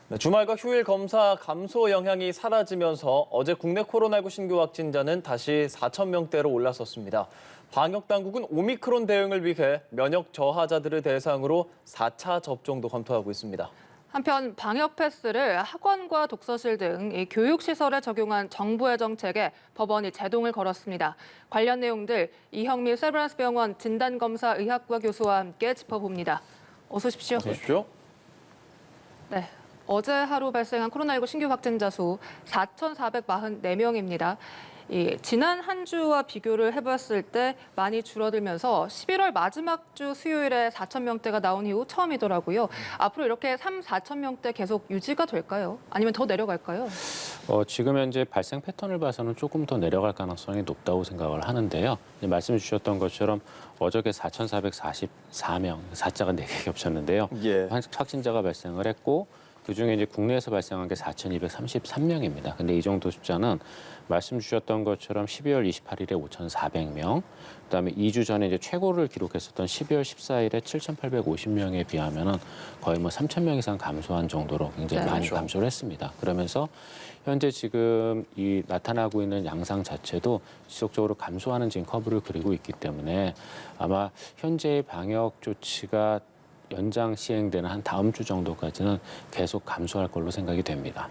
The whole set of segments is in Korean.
네, 주말과 휴일 검사 감소 영향이 사라지면서 어제 국내 코로나19 신규 확진자는 다시 4천 명대로 올라섰습니다. 방역 당국은 오미크론 대응을 위해 면역 저하자들을 대상으로 4차 접종도 검토하고 있습니다. 한편 방역 패스를 학원과 독서실 등 이 교육시설에 적용한 정부의 정책에 법원이 제동을 걸었습니다. 관련 내용들 이형미 세브란스 병원 진단검사의학과 교수와 함께 짚어봅니다. 어서 오십시오. 어서 오십시오. 네, 어제 하루 발생한 코로나19 신규 확진자 수 4,444명입니다. 지난 한 주와 비교를 해봤을 때 많이 줄어들면서 11월 마지막 주 수요일에 4천 명대가 나온 이후 처음이더라고요. 앞으로 이렇게 4천 명대 계속 유지가 될까요? 아니면 더 내려갈까요? 지금 현재 발생 패턴을 봐서는 조금 더 내려갈 가능성이 높다고 생각을 하는데요. 말씀 주셨던 것처럼 어저께 4,444명, 4자가 4개 겹쳤는데요. 예. 확진자가 발생을 했고 그중에 이제 국내에서 발생한 게 4,233명입니다. 근데 이 정도 숫자는 말씀 주셨던 것처럼 12월 28일에 5,400명, 그다음에 2주 전에 이제 최고를 기록했었던 12월 14일에 7,850명에 비하면은 거의 뭐 3,000명 이상 감소한 정도로 굉장히 네. 많이 그렇죠. 감소를 했습니다. 그러면서 현재 지금 이 나타나고 있는 양상 자체도 지속적으로 감소하는 지금 커브를 그리고 있기 때문에 아마 현재의 방역 조치가 연장 시행되는 한 다음 주 정도까지는 계속 감소할 걸로 생각이 됩니다.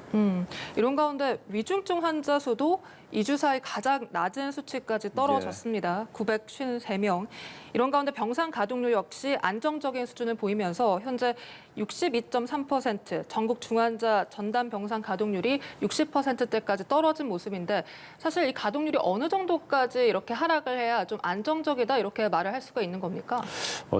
이런 가운데 위중증 환자 수도 2주 사이 가장 낮은 수치까지 떨어졌습니다. 953명. 이런 가운데 병상 가동률 역시 안정적인 수준을 보이면서 현재 62.3%, 전국 중환자 전담 병상 가동률이 60%대까지 떨어진 모습인데 사실 이 가동률이 어느 정도까지 이렇게 하락을 해야 좀 안정적이다 이렇게 말을 할 수가 있는 겁니까?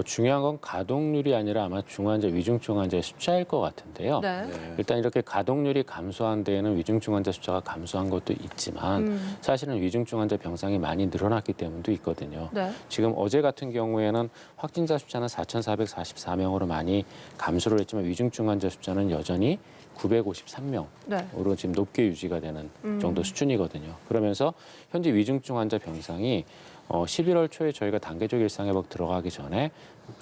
중요한 건 가동률이 아니라 아마 중환자, 위중증 환자의 숫자일 것 같은데요. 네. 일단 이렇게 가동률이 감소한 데에는 위중증 환자 숫자가 감소한 것도 있지만 사실은 위중증 환자 병상이 많이 늘어났기 때문도 있거든요. 네. 지금 어제 같은 경우에는 확진자 숫자는 4,444명으로 많이 감소를 했지만 위중증 환자 숫자는 여전히 953명으로 네. 지금 높게 유지가 되는 정도 수준이거든요. 그러면서 현재 위중증 환자 병상이 11월 초에 저희가 단계적 일상회복 들어가기 전에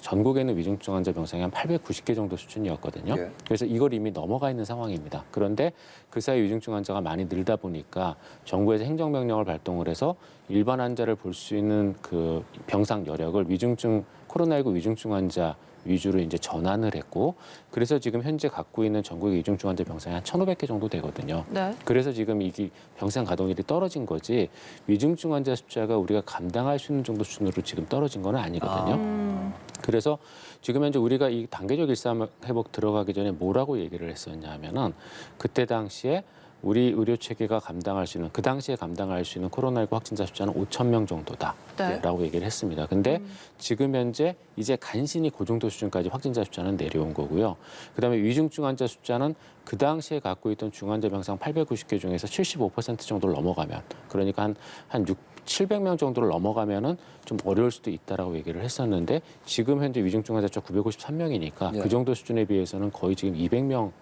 전국에 있는 위중증 환자 병상이 한 890개 정도 수준이었거든요. 예. 그래서 이걸 이미 넘어가 있는 상황입니다. 그런데 그 사이 위중증 환자가 많이 늘다 보니까 정부에서 행정명령을 발동을 해서 일반 환자를 볼 수 있는 그 병상 여력을 코로나19 위중증 환자 위주로 이제 전환을 했고 그래서 지금 현재 갖고 있는 전국의 위중증 환자 병상이 한 1,500개 정도 되거든요. 네. 그래서 지금 이게 병상 가동률이 떨어진 거지 위중증 환자 숫자가 우리가 감당할 수 있는 정도 수준으로 지금 떨어진 건 아니거든요. 그래서 지금 현재 우리가 이 단계적 일상회복 들어가기 전에 뭐라고 얘기를 했었냐 하면은 그때 당시에 우리 의료 체계가 감당할 수 있는 그 당시에 감당할 수 있는 코로나19 확진자 숫자는 5,000명 정도다라고 얘기를 했습니다. 근데 지금 현재 이제 간신히 그 정도 수준까지 확진자 숫자는 내려온 거고요. 그다음에 위중증 환자 숫자는 그 당시에 갖고 있던 중환자 병상 890개 중에서 75% 정도를 넘어가면 그러니까 한 700명 정도를 넘어가면은 좀 어려울 수도 있다라고 얘기를 했었는데 지금 현재 위중증 환자 숫자 953명이니까 예. 그 정도 수준에 비해서는 거의 지금 250명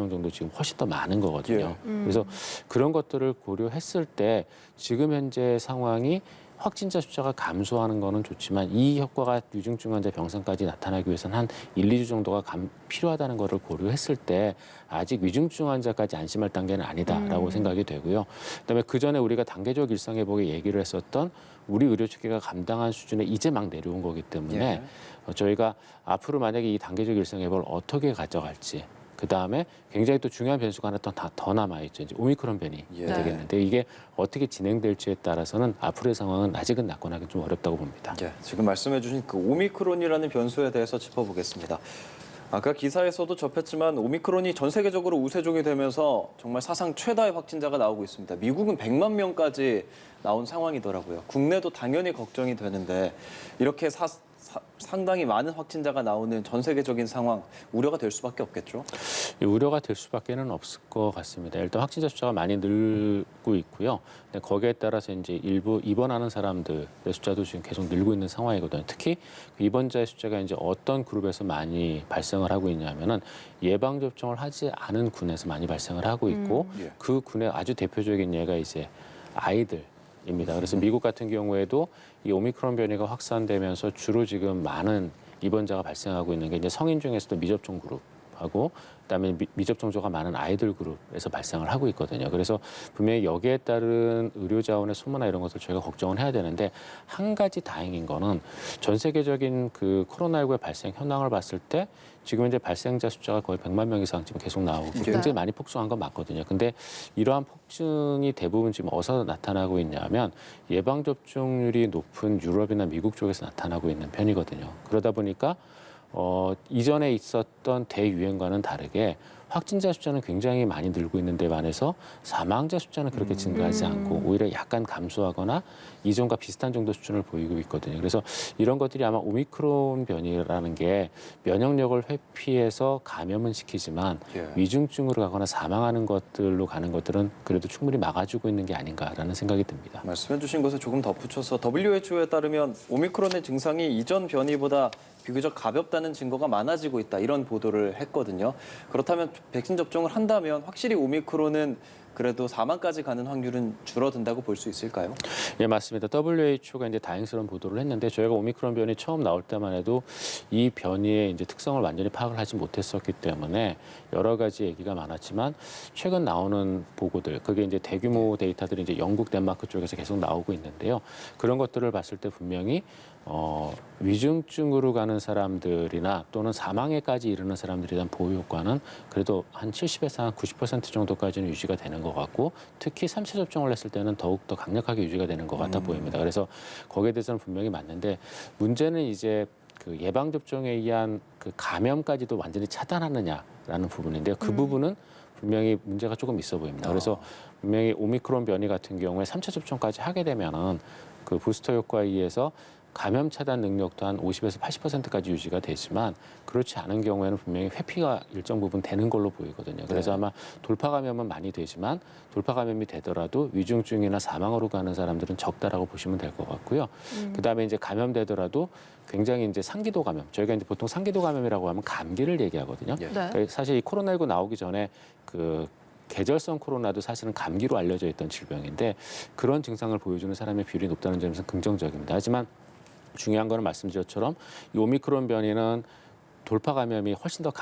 정도 지금 훨씬 더 많은 거거든요. 그래서 그런 것들을 고려했을 때 지금 현재 상황이 확진자 숫자가 감소하는 거는 좋지만 이 효과가 위중증 환자 병상까지 나타나기 위해서는 한 1, 2주 정도가 필요하다는 거를 고려했을 때 아직 위중증 환자까지 안심할 단계는 아니다라고 생각이 되고요. 그다음에 그전에 우리가 단계적 일상회복에 얘기를 했었던 우리 의료체계가 감당한 수준에 이제 막 내려온 거기 때문에 저희가 앞으로 만약에 이 단계적 일상회복을 어떻게 가져갈지 그다음에 굉장히 또 중요한 변수가 하나 더 남아있죠. 이제 오미크론 변이 되겠는데 이게 어떻게 진행될지에 따라서는 앞으로의 상황은 아직은 낙관하기 좀 어렵다고 봅니다. 예, 지금 말씀해 주신 그 오미크론이라는 변수에 대해서 짚어보겠습니다. 아까 기사에서도 접했지만 오미크론이 전 세계적으로 우세종이 되면서 정말 사상 최다의 확진자가 나오고 있습니다. 미국은 100만 명까지 나온 상황이더라고요. 국내도 당연히 걱정이 되는데 이렇게 상당히 많은 확진자가 나오는 전 세계적인 상황 우려가 될 수밖에 없겠죠? 우려가 될 수밖에는 없을 것 같습니다. 일단 확진자 숫자가 많이 늘고 있고요. 근데 거기에 따라서 이제 일부 입원하는 사람들의 숫자도 지금 계속 늘고 있는 상황이거든요. 특히 입원자의 숫자가 이제 어떤 그룹에서 많이 발생을 하고 있냐면은 예방 접종을 하지 않은 군에서 많이 발생을 하고 있고 그 군의 아주 대표적인 예가 이제 아이들입니다. 그래서 미국 같은 경우에도 이 오미크론 변이가 확산되면서 주로 지금 많은 입원자가 발생하고 있는 게 이제 성인 중에서도 미접종 그룹 그룹하고 그다음에 미접종조가 많은 아이들 그룹에서 발생을 하고 있거든요. 그래서 분명히 여기에 따른 의료 자원의 소모나 이런 것들 저희가 걱정을 해야 되는데 한 가지 다행인 거는 전 세계적인 그 코로나19의 발생 현황을 봤을 때 지금 이제 발생자 숫자가 거의 100만 명 이상 지금 계속 나오고 굉장히 많이 폭증한 건 맞거든요. 근데 이러한 폭증이 대부분 지금 어디서 나타나고 있냐면 예방접종률이 높은 유럽이나 미국 쪽에서 나타나고 있는 편이거든요. 그러다 보니까 이전에 있었던 대유행과는 다르게 확진자 숫자는 굉장히 많이 늘고 있는데 반해서 사망자 숫자는 그렇게 증가하지 않고 오히려 약간 감소하거나 이전과 비슷한 정도 수준을 보이고 있거든요. 그래서 이런 것들이 아마 오미크론 변이라는 게 면역력을 회피해서 감염은 시키지만 위중증으로 가거나 사망하는 것들로 가는 것들은 그래도 충분히 막아주고 있는 게 아닌가라는 생각이 듭니다. 말씀해 주신 것에 조금 덧붙여서 WHO에 따르면 오미크론의 증상이 이전 변이보다 비교적 가볍다는 증거가 많아지고 있다 이런 보도를 했거든요. 그렇다면 백신 접종을 한다면 확실히 오미크론은 그래도 사망까지 가는 확률은 줄어든다고 볼 수 있을까요? 예, 맞습니다. WHO가 이제 다행스러운 보도를 했는데 저희가 오미크론 변이 처음 나올 때만 해도 이 변이의 이제 특성을 완전히 파악을 하지 못했었기 때문에 여러 가지 얘기가 많았지만 최근 나오는 보고들, 그게 이제 대규모 데이터들이 이제 영국, 덴마크 쪽에서 계속 나오고 있는데요. 그런 것들을 봤을 때 분명히 위중증으로 가는 사람들이나 또는 사망에까지 이르는 사람들에 대한 보호 효과는 그래도 한 70에서 한 90% 정도까지는 유지가 되는 것 같고 특히 3차 접종을 했을 때는 더욱 더 강력하게 유지가 되는 것 같아 보입니다. 그래서 거기에 대해서는 분명히 맞는데 문제는 이제 그 예방 접종에 의한 그 감염까지도 완전히 차단하느냐라는 부분인데요. 그 부분은 분명히 문제가 조금 있어 보입니다. 그래서 분명히 오미크론 변이 같은 경우에 3차 접종까지 하게 되면은 그 부스터 효과에 의해서 감염 차단 능력도 한 50에서 80%까지 유지가 되지만 그렇지 않은 경우에는 분명히 회피가 일정 부분 되는 걸로 보이거든요. 그래서 아마 돌파 감염은 많이 되지만 돌파 감염이 되더라도 위중증이나 사망으로 가는 사람들은 적다라고 보시면 될 것 같고요. 그다음에 이제 감염되더라도 굉장히 이제 상기도 감염. 저희가 이제 보통 상기도 감염이라고 하면 감기를 얘기하거든요. 그러니까 사실 이 코로나19 나오기 전에 그 계절성 코로나도 사실은 감기로 알려져 있던 질병인데 그런 증상을 보여주는 사람의 비율이 높다는 점에서 긍정적입니다. 하지만 중요한 거는 말씀드렸처럼 이 오미크론 변이는 돌파 감염이 훨씬 더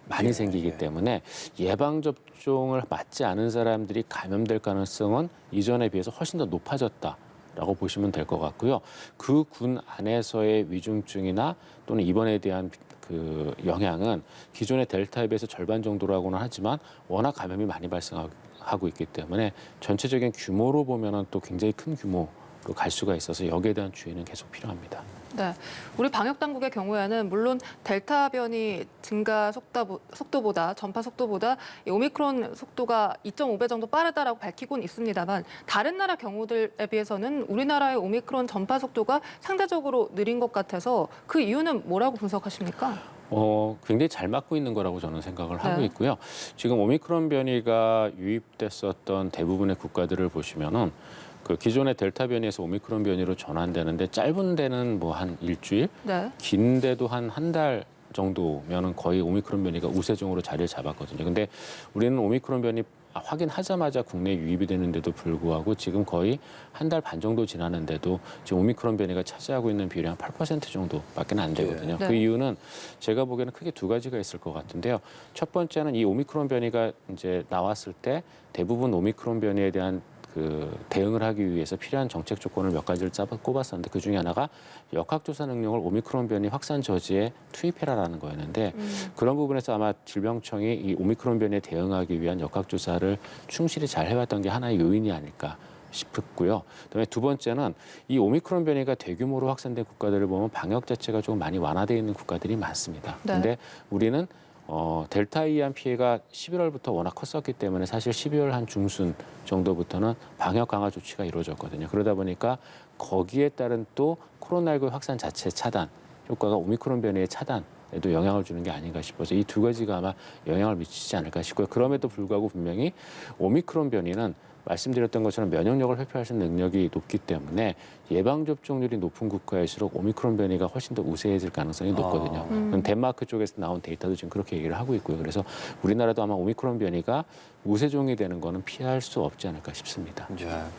많이 생기기 때문에 예방 접종을 맞지 않은 사람들이 감염될 가능성은 이전에 비해서 훨씬 더 높아졌다라고 보시면 될 것 같고요. 그 군 안에서의 위중증이나 또는 입원에 대한 그 영향은 기존의 델타에 비해서 절반 정도라고는 하지만 워낙 감염이 많이 발생하고 있기 때문에 전체적인 규모로 보면은 또 굉장히 큰 규모. 로 갈 수가 있어서 여기에 대한 주의는 계속 필요합니다. 네, 우리 방역 당국의 경우에는 물론 델타 변이 증가 속도보다 전파 속도보다 이 오미크론 속도가 2.5배 정도 빠르다라고 밝히곤 있습니다만 다른 나라 경우들에 비해서는 우리나라의 오미크론 전파 속도가 상대적으로 느린 것 같아서 그 이유는 뭐라고 분석하십니까? 굉장히 잘 맞고 있는 거라고 저는 생각을 하고 있고요. 지금 오미크론 변이가 유입됐었던 대부분의 국가들을 보시면은 그 기존의 델타 변이에서 오미크론 변이로 전환되는데 짧은 데는 뭐 한 일주일, 긴 데도 한 달 정도면은 거의 오미크론 변이가 우세종으로 자리를 잡았거든요. 근데 우리는 오미크론 변이 확인하자마자 국내에 유입이 되는데도 불구하고 지금 거의 한 달 반 정도 지났는데도 지금 오미크론 변이가 차지하고 있는 비율이 한 8% 정도밖에 안 되거든요. 그 이유는 제가 보기에는 크게 두 가지가 있을 것 같은데요. 첫 번째는 이 오미크론 변이가 이제 나왔을 때 대부분 오미크론 변이에 대한 그 대응을 하기 위해서 필요한 정책 조건을 몇 가지를 꼽았었는데 그 중에 하나가 역학조사 능력을 오미크론 변이 확산 저지에 투입해라라는 거였는데 그런 부분에서 아마 질병청이 이 오미크론 변이에 대응하기 위한 역학조사를 충실히 잘 해왔던 게 하나의 요인이 아닐까 싶었고요. 그다음에 두 번째는 이 오미크론 변이가 대규모로 확산된 국가들을 보면 방역 자체가 좀 많이 완화되어 있는 국가들이 많습니다. 근데 우리는 델타에 의한 피해가 11월부터 워낙 컸었기 때문에 사실 12월 한 중순 정도부터는 방역 강화 조치가 이루어졌거든요. 그러다 보니까 거기에 따른 또 코로나19 확산 자체 차단 효과가 오미크론 변이의 차단에도 영향을 주는 게 아닌가 싶어서 이 두 가지가 아마 영향을 미치지 않을까 싶고요. 그럼에도 불구하고 분명히 오미크론 변이는 말씀드렸던 것처럼 면역력을 회피할 수 있는 능력이 높기 때문에 예방접종률이 높은 국가일수록 오미크론 변이가 훨씬 더 우세해질 가능성이 높거든요. 덴마크 쪽에서 나온 데이터도 지금 그렇게 얘기를 하고 있고요. 그래서 우리나라도 아마 오미크론 변이가 우세종이 되는 거는 피할 수 없지 않을까 싶습니다.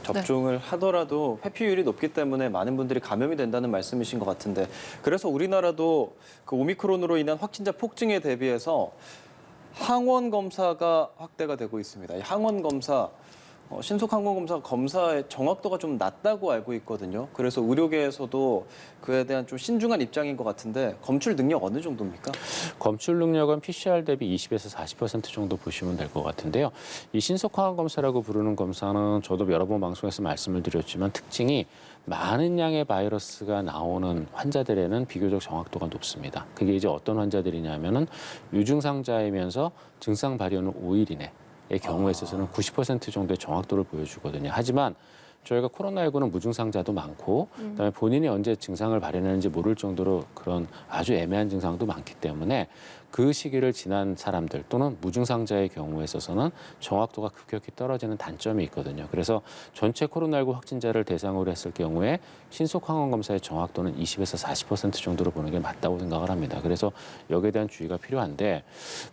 접종을 하더라도 회피율이 높기 때문에 많은 분들이 감염이 된다는 말씀이신 것 같은데 그래서 우리나라도 그 오미크론으로 인한 확진자 폭증에 대비해서 항원 검사가 확대가 되고 있습니다. 이 항원 검사, 신속 항원 검사 검사의 정확도가 좀 낮다고 알고 있거든요. 그래서 의료계에서도 그에 대한 좀 신중한 입장인 것 같은데 검출 능력 어느 정도입니까? 검출 능력은 PCR 대비 20에서 40% 정도 보시면 될 것 같은데요. 이 신속 항원 검사라고 부르는 검사는 저도 여러 번 방송에서 말씀을 드렸지만 특징이 많은 양의 바이러스가 나오는 환자들에는 비교적 정확도가 높습니다. 그게 이제 어떤 환자들이냐면은 유증상자이면서 증상 발현은 5일 이내의 경우에 있어서는 90% 정도의 정확도를 보여주거든요. 하지만 저희가 코로나19는 무증상자도 많고 그다음에 본인이 언제 증상을 발현하는지 모를 정도로 그런 아주 애매한 증상도 많기 때문에 그 시기를 지난 사람들 또는 무증상자의 경우에 있어서는 정확도가 급격히 떨어지는 단점이 있거든요. 그래서 전체 코로나19 확진자를 대상으로 했을 경우에 신속 항원 검사의 정확도는 20에서 40% 정도로 보는 게 맞다고 생각을 합니다. 그래서 여기에 대한 주의가 필요한데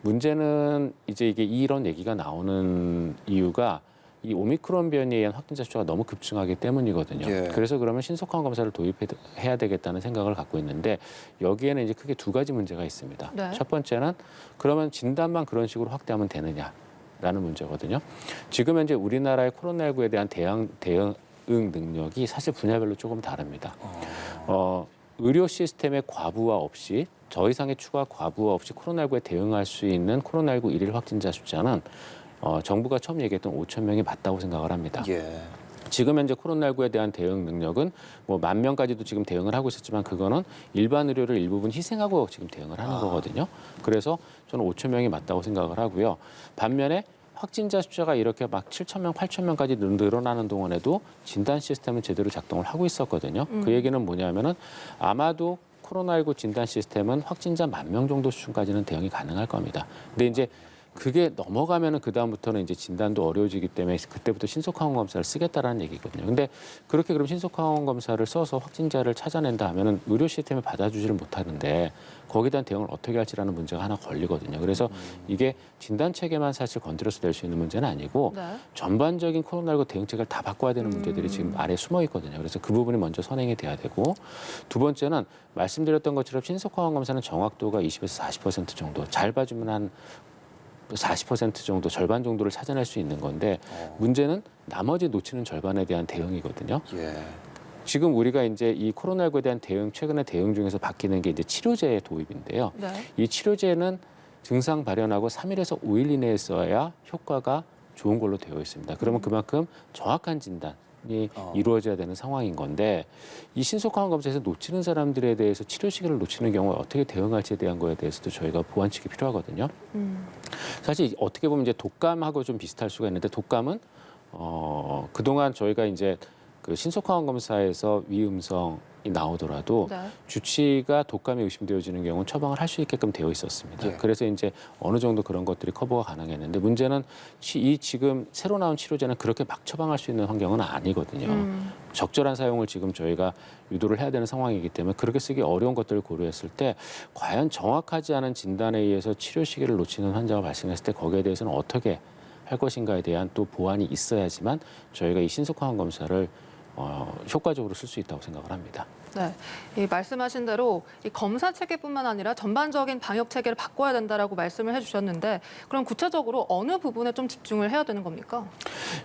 문제는 이제 이게 이런 얘기가 나오는 이유가 이 오미크론 변이에 의한 확진자 수가 너무 급증하기 때문이거든요. 예. 그래서 그러면 신속항원 검사를 도입해야 되겠다는 생각을 갖고 있는데 여기에는 이제 크게 두 가지 문제가 있습니다. 네. 첫 번째는 그러면 진단만 그런 식으로 확대하면 되느냐라는 문제거든요. 지금 현재 우리나라의 코로나19에 대한 대응 능력이 사실 분야별로 조금 다릅니다. 의료 시스템의 과부하 없이 더 이상의 추가 과부하 없이 코로나19에 대응할 수 있는 코로나19 일일 확진자 숫자는 정부가 처음 얘기했던 5천 명이 맞다고 생각을 합니다. 예. 지금 현재 코로나19에 대한 대응 능력은 뭐 10,000명까지도 지금 대응을 하고 있었지만 그거는 일반 의료를 일부분 희생하고 지금 대응을 하는 거거든요. 그래서 저는 5천 명이 맞다고 생각을 하고요. 반면에 확진자 숫자가 이렇게 막 7,000명, 8,000명까지 늘어나는 동안에도 진단 시스템은 제대로 작동을 하고 있었거든요. 그 얘기는 뭐냐면은 아마도 코로나19 진단 시스템은 확진자 10,000명 정도 수준까지는 대응이 가능할 겁니다. 근데 이제 그게 넘어가면은 그다음부터는 이제 진단도 어려워지기 때문에 그때부터 신속항원 검사를 쓰겠다라는 얘기거든요. 근데 그렇게 그럼 신속항원 검사를 써서 확진자를 찾아낸다 하면은 의료 시스템에 받아주지를 못하는데 거기에 대한 대응을 어떻게 할지라는 문제가 하나 걸리거든요. 그래서 이게 진단 체계만 사실 건드려서 낼 수 있는 문제는 아니고 네. 전반적인 코로나19 대응책을 다 바꿔야 되는 문제들이 지금 아래에 숨어 있거든요. 그래서 그 부분이 먼저 선행이 돼야 되고 두 번째는 말씀드렸던 것처럼 신속항원 검사는 정확도가 20에서 40% 정도 잘 봐주면 한 40% 정도, 절반 정도를 찾아낼 수 있는 건데 문제는 나머지 놓치는 절반에 대한 대응이거든요. 예. 지금 우리가 이제 이 코로나19에 대한 대응, 최근에 대응 중에서 바뀌는 게 이제 치료제의 도입인데요. 네. 이 치료제는 증상 발현하고 3일에서 5일 이내에 써야 효과가 좋은 걸로 되어 있습니다. 그러면 그만큼 정확한 진단이 이루어져야 되는 상황인 건데 이 신속항원 검사에서 놓치는 사람들에 대해서 치료 시기를 놓치는 경우에 어떻게 대응할지에 대한 거에 대해서도 저희가 보완책이 필요하거든요. 사실 어떻게 보면 이제 독감하고 좀 비슷할 수가 있는데 독감은 그동안 저희가 이제 그 신속항원 검사에서 위음성이 나오더라도 네. 주치가 독감이 의심되어지는 경우는 처방을 할 수 있게끔 되어 있었습니다. 예. 그래서 이제 어느 정도 그런 것들이 커버가 가능했는데 문제는 이 지금 새로 나온 치료제는 그렇게 막 처방할 수 있는 환경은 아니거든요. 적절한 사용을 지금 저희가 유도를 해야 되는 상황이기 때문에 그렇게 쓰기 어려운 것들을 고려했을 때 과연 정확하지 않은 진단에 의해서 치료 시기를 놓치는 환자가 발생했을 때 거기에 대해서는 어떻게 할 것인가에 대한 또 보완이 있어야지만 저희가 이 신속항원 검사를 효과적으로 쓸 수 있다고 생각을 합니다. 네, 이 말씀하신 대로 이 검사 체계뿐만 아니라 전반적인 방역 체계를 바꿔야 된다라고 말씀을 해주셨는데 그럼 구체적으로 어느 부분에 좀 집중을 해야 되는 겁니까?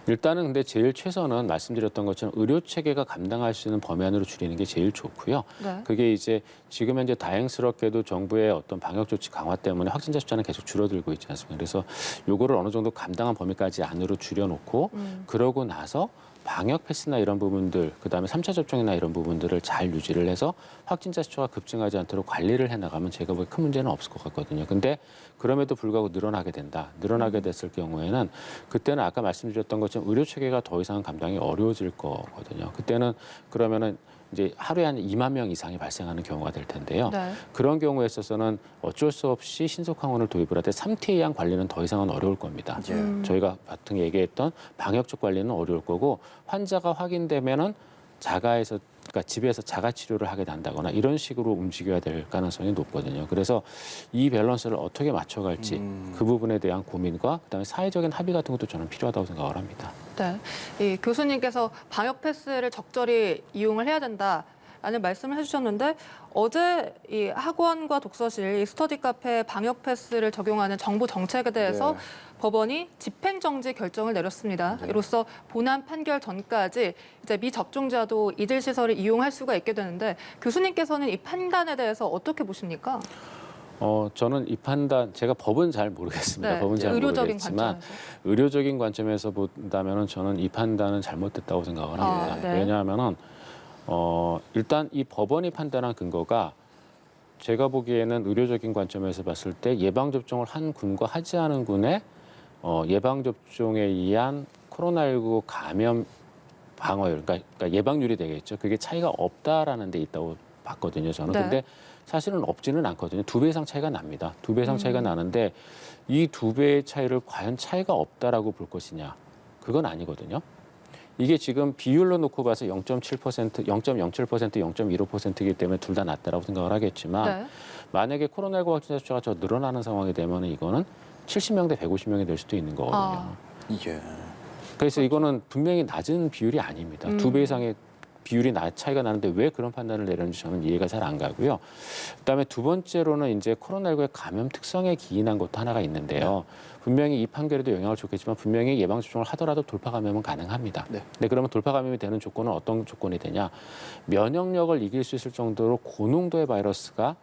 일단은 근데 제일 최선은 말씀드렸던 것처럼 의료 체계가 감당할 수 있는 범위 안으로 줄이는 게 제일 좋고요. 네. 그게 이제 지금 현재 다행스럽게도 정부의 어떤 방역 조치 강화 때문에 확진자 숫자는 계속 줄어들고 있지 않습니까? 그래서 요거를 어느 정도 감당한 범위까지 안으로 줄여놓고 그러고 나서 방역 패스나 이런 부분들, 그다음에 3차 접종이나 이런 부분들을 잘 유지를 해서 확진자 수가 급증하지 않도록 관리를 해나가면 제가 보기에 큰 문제는 없을 것 같거든요. 근데 그럼에도 불구하고 늘어나게 된다. 늘어나게 됐을 경우에는 그때는 아까 말씀드렸던 것처럼 의료 체계가 더 이상 감당이 어려워질 거거든요. 그때는 그러면은 이제 하루에 한 2만 명 이상이 발생하는 경우가 될 텐데요. 네. 그런 경우에 있어서는 어쩔 수 없이 신속항원을 도입을 할 때 3T에 의한 관리는 더 이상은 어려울 겁니다. 저희가 보통 얘기했던 방역적 관리는 어려울 거고 환자가 확인되면은 자가에서 그러니까 집에서 자가 치료를 하게 된다거나 이런 식으로 움직여야 될 가능성이 높거든요. 그래서 이 밸런스를 어떻게 맞춰갈지 그 부분에 대한 고민과 그다음에 사회적인 합의 같은 것도 저는 필요하다고 생각을 합니다. 네, 이 교수님께서 방역 패스를 적절히 이용을 해야 된다. 있다라는 말씀을 해주셨는데 어제 이 학원과 독서실, 이 스터디 카페 방역 패스를 적용하는 정부 정책에 대해서 네. 법원이 집행정지 결정을 내렸습니다. 네. 이로써 본안 판결 전까지 이제 미접종자도 이들 시설을 이용할 수가 있게 되는데 교수님께서는 이 판단에 대해서 어떻게 보십니까? 저는 이 판단, 제가 법은 잘 모르겠습니다. 네, 법은 잘 의료적인 모르겠지만 관점에서. 의료적인 관점에서 본다면은 저는 이 판단은 잘못됐다고 생각을 합니다. 네. 왜냐하면은 일단 이 법원이 판단한 근거가 제가 보기에는 의료적인 관점에서 봤을 때 예방 접종을 한 군과 하지 않은 군의 예방 접종에 의한 코로나19 감염 방어율, 그러니까 예방률이 되겠죠. 그게 차이가 없다라는 데 있다고 봤거든요. 저는. 네. 근데 사실은 없지는 않거든요. 2배 이상 차이가 납니다. 2배 이상 차이가 나는데 이 2배의 차이를 과연 차이가 없다라고 볼 것이냐? 그건 아니거든요. 이게 지금 비율로 놓고 봐서 0.7%, 0.07%, 0.15%이기 때문에 둘 다 낮다라고 생각을 하겠지만 네. 만약에 코로나19 확진자 숫자가 더 늘어나는 상황이 되면 이거는 70명 대 150명이 될 수도 있는 거거든요. 예. 그래서 이거는 분명히 낮은 비율이 아닙니다. 2배 이상의 비율이 차이가 나는데 왜 그런 판단을 내렸는지 저는 이해가 잘 안 가고요. 그다음에 두 번째로는 이제 코로나19의 감염 특성에 기인한 것도 하나가 있는데요. 분명히 이 판결에도 영향을 줬겠지만 분명히 예방 접종을 하더라도 돌파 감염은 가능합니다. 네. 근데 그러면 돌파 감염이 되는 조건은 어떤 조건이 되냐? 면역력을 이길 수 있을 정도로 고농도의 바이러스에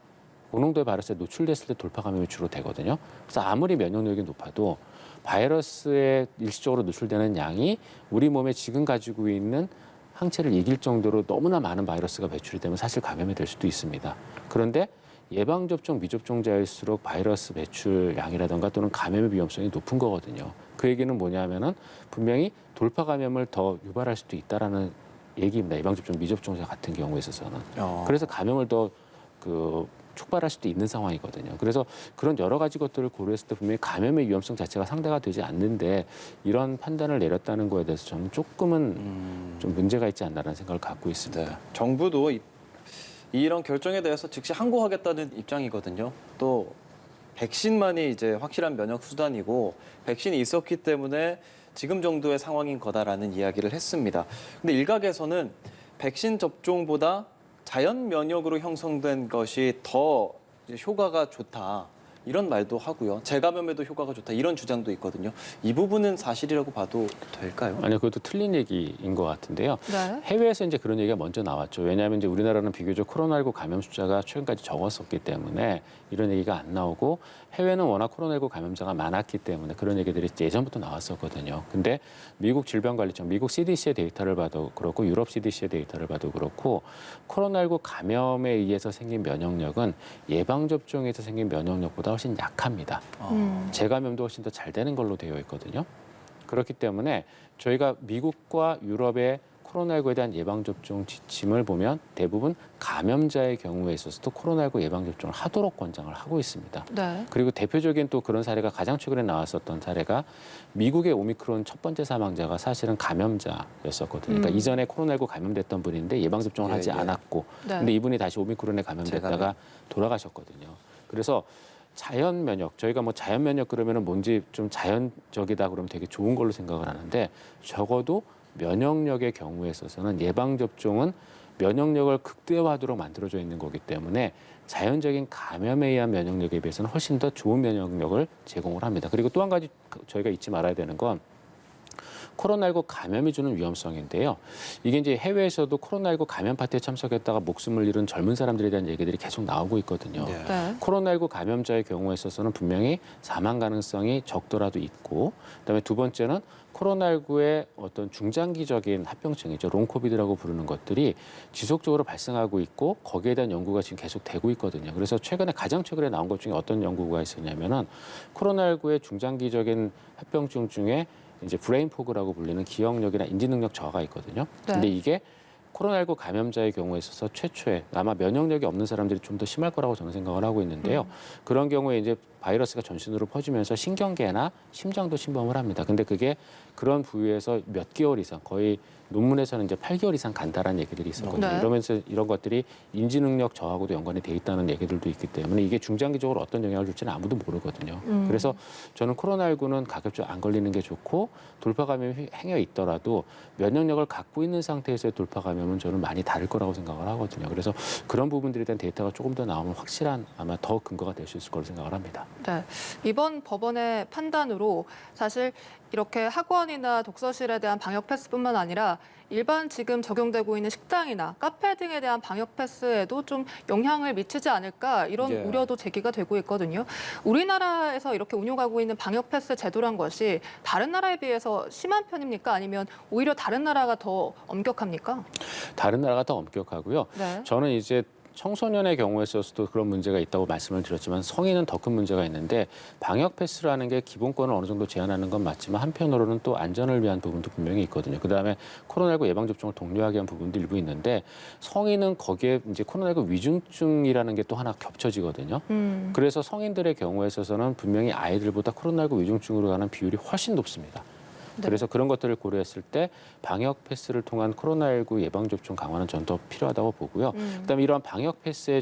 노출됐을 때 돌파 감염이 주로 되거든요. 그래서 아무리 면역력이 높아도 바이러스에 일시적으로 노출되는 양이 우리 몸에 지금 가지고 있는 항체를 이길 정도로 너무나 많은 바이러스가 배출이 되면 사실 감염이 될 수도 있습니다. 그런데 예방접종 미접종자일수록 바이러스 배출량이라든가 또는 감염의 위험성이 높은 거거든요. 그 얘기는 뭐냐면은 분명히 돌파 감염을 더 유발할 수도 있다라는 얘기입니다. 예방접종 미접종자 같은 경우에 있어서는. 그래서 감염을 더 촉발할 수도 있는 상황이거든요. 그래서 그런 여러 가지 것들을 고려했을 때 분명히 감염의 위험성 자체가 상대가 되지 않는데 이런 판단을 내렸다는 거에 대해서 저는 조금은 좀 문제가 있지 않나라는 생각을 갖고 있습니다. 네. 정부도 이런 결정에 대해서 즉시 항고하겠다는 입장이거든요. 또 백신만이 이제 확실한 면역 수단이고 백신이 있었기 때문에 지금 정도의 상황인 거다라는 이야기를 했습니다. 근데 일각에서는 백신 접종보다 자연 면역으로 형성된 것이 더 이제 효과가 좋다. 이런 말도 하고요. 재감염에도 효과가 좋다. 이런 주장도 있거든요. 이 부분은 사실이라고 봐도 될까요? 아니요, 그것도 틀린 얘기인 것 같은데요. 네. 해외에서 이제 그런 얘기가 먼저 나왔죠. 왜냐하면 이제 우리나라는 비교적 코로나19 감염 숫자가 최근까지 적었었기 때문에 이런 얘기가 안 나오고 해외는 워낙 코로나19 감염자가 많았기 때문에 그런 얘기들이 예전부터 나왔었거든요. 근데 미국 질병관리청, 미국 CDC의 데이터를 봐도 그렇고 유럽 CDC의 데이터를 봐도 그렇고 코로나19 감염에 의해서 생긴 면역력은 예방접종에서 생긴 면역력보다 훨씬 약합니다. 재감염도 훨씬 더 잘 되는 걸로 되어 있거든요. 그렇기 때문에 저희가 미국과 유럽의 코로나19에 대한 예방접종 지침을 보면 대부분 감염자의 경우에 있어서도 코로나19 예방접종을 하도록 권장을 하고 있습니다. 네. 그리고 대표적인 또 그런 사례가 가장 최근에 나왔었던 사례가 미국의 오미크론 첫 번째 사망자가 사실은 감염자였었거든요. 그러니까 이전에 코로나19 감염됐던 분인데 예방접종을 하지 않았고 네. 근데 이분이 다시 오미크론에 감염됐다가 재감염. 돌아가셨거든요. 그래서 자연 면역, 저희가 뭐 자연 면역 그러면은 뭔지 좀 자연적이다 그러면 되게 좋은 걸로 생각을 하는데 적어도 면역력의 경우에 있어서는 예방접종은 면역력을 극대화하도록 만들어져 있는 거기 때문에 자연적인 감염에 의한 면역력에 비해서는 훨씬 더 좋은 면역력을 제공을 합니다. 그리고 또 한 가지 저희가 잊지 말아야 되는 건 코로나19 감염이 주는 위험성인데요. 이게 이제 해외에서도 코로나19 감염 파티에 참석했다가 목숨을 잃은 젊은 사람들에 대한 얘기들이 계속 나오고 있거든요. 네. 네. 코로나19 감염자의 경우에 있어서는 분명히 사망 가능성이 적더라도 있고 그다음에 두 번째는 코로나19의 어떤 중장기적인 합병증이죠. 롱코비드라고 부르는 것들이 지속적으로 발생하고 있고 거기에 대한 연구가 지금 계속 되고 있거든요. 그래서 가장 최근에 나온 것 중에 어떤 연구가 있었냐면은 코로나19의 중장기적인 합병증 중에 이제 브레인 포그라고 불리는 기억력이나 인지 능력 저하가 있거든요. 네. 근데 이게 코로나19 감염자의 경우에 있어서 최초에 아마 면역력이 없는 사람들이 좀 더 심할 거라고 저는 생각을 하고 있는데요. 그런 경우에 이제 바이러스가 전신으로 퍼지면서 신경계나 심장도 침범을 합니다. 근데 그게 그런 부위에서 몇 개월 이상 거의 논문에서는 이제 8개월 이상 간다라는 얘기들이 있었거든요. 네. 이러면서 이런 것들이 인지 능력 저하고도 연관이 돼 있다는 얘기들도 있기 때문에 이게 중장기적으로 어떤 영향을 줄지는 아무도 모르거든요. 그래서 저는 코로나19는 가급적 안 걸리는 게 좋고 돌파 감염이 행해 있더라도 면역력을 갖고 있는 상태에서의 돌파 감염은 저는 많이 다를 거라고 생각을 하거든요. 그래서 그런 부분들에 대한 데이터가 조금 더 나오면 확실한 아마 더 근거가 될 수 있을 거라고 생각을 합니다. 네. 이번 법원의 판단으로 사실 이렇게 학원이나 독서실에 대한 방역 패스뿐만 아니라 일반 지금 적용되고 있는 식당이나 카페 등에 대한 방역 패스에도 좀 영향을 미치지 않을까 이런 예. 우려도 제기가 되고 있거든요. 우리나라에서 이렇게 운용하고 있는 방역 패스 제도란 것이 다른 나라에 비해서 심한 편입니까? 아니면 오히려 다른 나라가 더 엄격합니까? 다른 나라가 더 엄격하고요. 네. 저는 이제 청소년의 경우에 있어서도 그런 문제가 있다고 말씀을 드렸지만 성인은 더 큰 문제가 있는데 방역 패스라는 게 기본권을 어느 정도 제한하는 건 맞지만 한편으로는 또 안전을 위한 부분도 분명히 있거든요. 그다음에 코로나19 예방 접종을 독려하게 한 부분도 일부 있는데 성인은 거기에 이제 코로나19 위중증이라는 게 또 하나 겹쳐지거든요. 그래서 성인들의 경우에 있어서는 분명히 아이들보다 코로나19 위중증으로 가는 비율이 훨씬 높습니다. 네. 그래서 그런 것들을 고려했을 때 방역 패스를 통한 코로나19 예방 접종 강화는 전 더 필요하다고 보고요. 그다음에 이러한 방역 패스의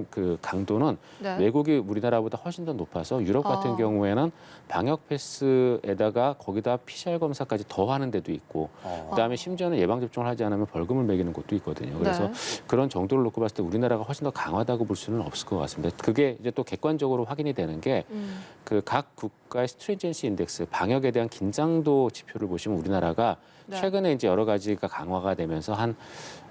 그 강도는 네. 외국이 우리나라보다 훨씬 더 높아서 유럽 같은 아. 경우에는 방역 패스에다가 거기다 PCR 검사까지 더 하는 데도 있고 그다음에 심지어는 예방 접종을 하지 않으면 벌금을 매기는 곳도 있거든요. 그래서 네. 그런 정도를 놓고 봤을 때 우리나라가 훨씬 더 강하다고 볼 수는 없을 것 같습니다. 그게 이제 또 객관적으로 확인이 되는 게 그 각 국가의 스트레인전시 인덱스 방역에 대한 긴장도 지표를 보시면 우리나라가 네. 최근에 이제 여러 가지가 강화가 되면서 한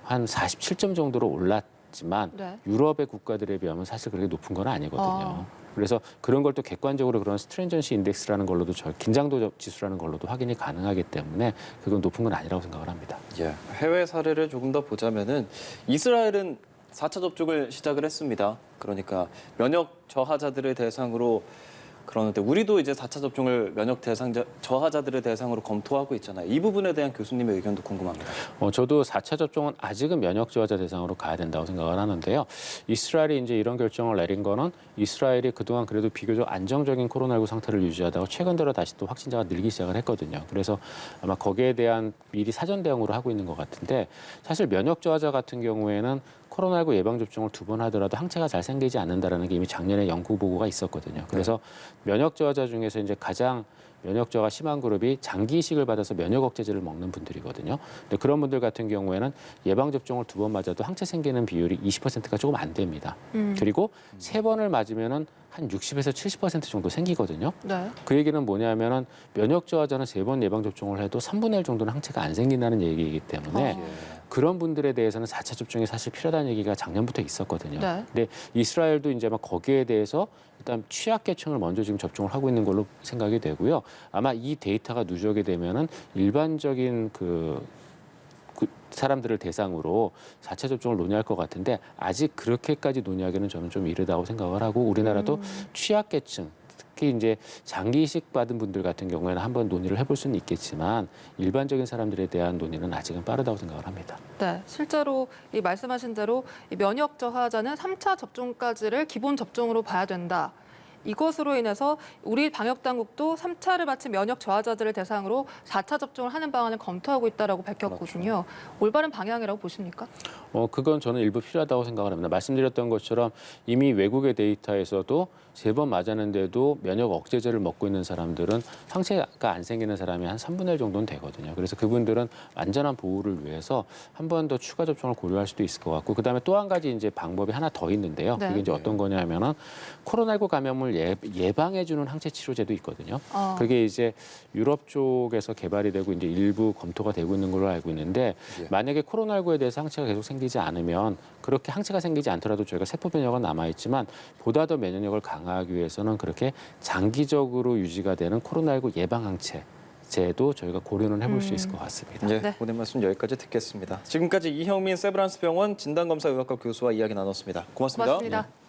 47점 정도로 올랐지만 네. 유럽의 국가들에 비하면 사실 그렇게 높은 건 아니거든요. 그래서 그런 걸 또 객관적으로 그런 스트레인전시 인덱스라는 걸로도 긴장도 지수라는 걸로도 확인이 가능하기 때문에 그건 높은 건 아니라고 생각을 합니다. 예, 해외 사례를 조금 더 보자면은 이스라엘은 4차 접종을 시작을 했습니다. 그러니까 면역 저하자들을 대상으로 그러는데 우리도 이제 4차 접종을 면역 저하자들을 대상으로 검토하고 있잖아요. 이 부분에 대한 교수님의 의견도 궁금합니다. 저도 4차 접종은 아직은 면역 저하자 대상으로 가야 된다고 생각을 하는데요. 이스라엘이 이제 이런 결정을 내린 거는 이스라엘이 그동안 그래도 비교적 안정적인 코로나19 상태를 유지하다가 최근 들어 다시 또 확진자가 늘기 시작을 했거든요. 그래서 아마 거기에 대한 미리 사전 대응으로 하고 있는 것 같은데 사실 면역 저하자 같은 경우에는 코로나19 예방 접종을 2번 하더라도 항체가 잘 생기지 않는다라는 게 이미 작년에 연구 보고가 있었거든요. 그래서 면역 저하자 중에서 이제 가장 면역 저하가 심한 그룹이 장기 이식을 받아서 면역 억제제를 먹는 분들이거든요. 근데 그런 분들 같은 경우에는 예방 접종을 2번 맞아도 항체 생기는 비율이 20%가 조금 안 됩니다. 그리고 3번을 맞으면은 한 60에서 70% 정도 생기거든요. 네. 그 얘기는 뭐냐면은 면역 저하자는 3번 예방 접종을 해도 3분의 1 정도는 항체가 안 생긴다는 얘기이기 때문에 그런 분들에 대해서는 4차 접종이 사실 필요하다는 얘기가 작년부터 있었거든요. 네. 근데 이스라엘도 이제 막 거기에 대해서 일단 취약계층을 먼저 지금 접종을 하고 있는 걸로 생각이 되고요. 아마 이 데이터가 누적이 되면은 일반적인 그 사람들을 대상으로 4차 접종을 논의할 것 같은데 아직 그렇게까지 논의하기는 저는 좀 이르다고 생각을 하고 우리나라도 취약계층 특히 이제 장기 이식 받은 분들 같은 경우에는 한번 논의를 해볼 수는 있겠지만 일반적인 사람들에 대한 논의는 아직은 빠르다고 생각을 합니다. 네, 실제로 이 말씀하신 대로 이 면역 저하자는 3차 접종까지를 기본 접종으로 봐야 된다. 이것으로 인해서 우리 방역 당국도 3차를 마친 면역 저하자들을 대상으로 4차 접종을 하는 방안을 검토하고 있다라고 밝혔거든요. 올바른 방향이라고 보십니까? 그건 저는 일부 필요하다고 생각을 합니다. 말씀드렸던 것처럼 이미 외국의 데이터에서도 3번 맞았는데도 면역 억제제를 먹고 있는 사람들은 항체가 안 생기는 사람이 한 3분의 1 정도는 되거든요. 그래서 그분들은 안전한 보호를 위해서 한 번 더 추가 접종을 고려할 수도 있을 것 같고 그다음에 또 한 가지 이제 방법이 하나 더 있는데요. 네. 그게 이제 어떤 거냐면은 코로나19 감염을 예방해주는 항체 치료제도 있거든요. 그게 이제 유럽 쪽에서 개발이 되고 이제 일부 검토가 되고 있는 걸로 알고 있는데 만약에 코로나19에 대해서 항체가 계속 생기지 않으면 그렇게 항체가 생기지 않더라도 저희가 세포 면역은 남아있지만 보다 더 면역력을 강화하기 위해서는 그렇게 장기적으로 유지가 되는 코로나19 예방 항체제도 저희가 고려는 해볼 수 있을 것 같습니다. 네, 오늘 말씀 여기까지 듣겠습니다. 지금까지 이형민 세브란스 병원 진단검사의학과 교수와 이야기 나눴습니다. 고맙습니다. 고맙습니다.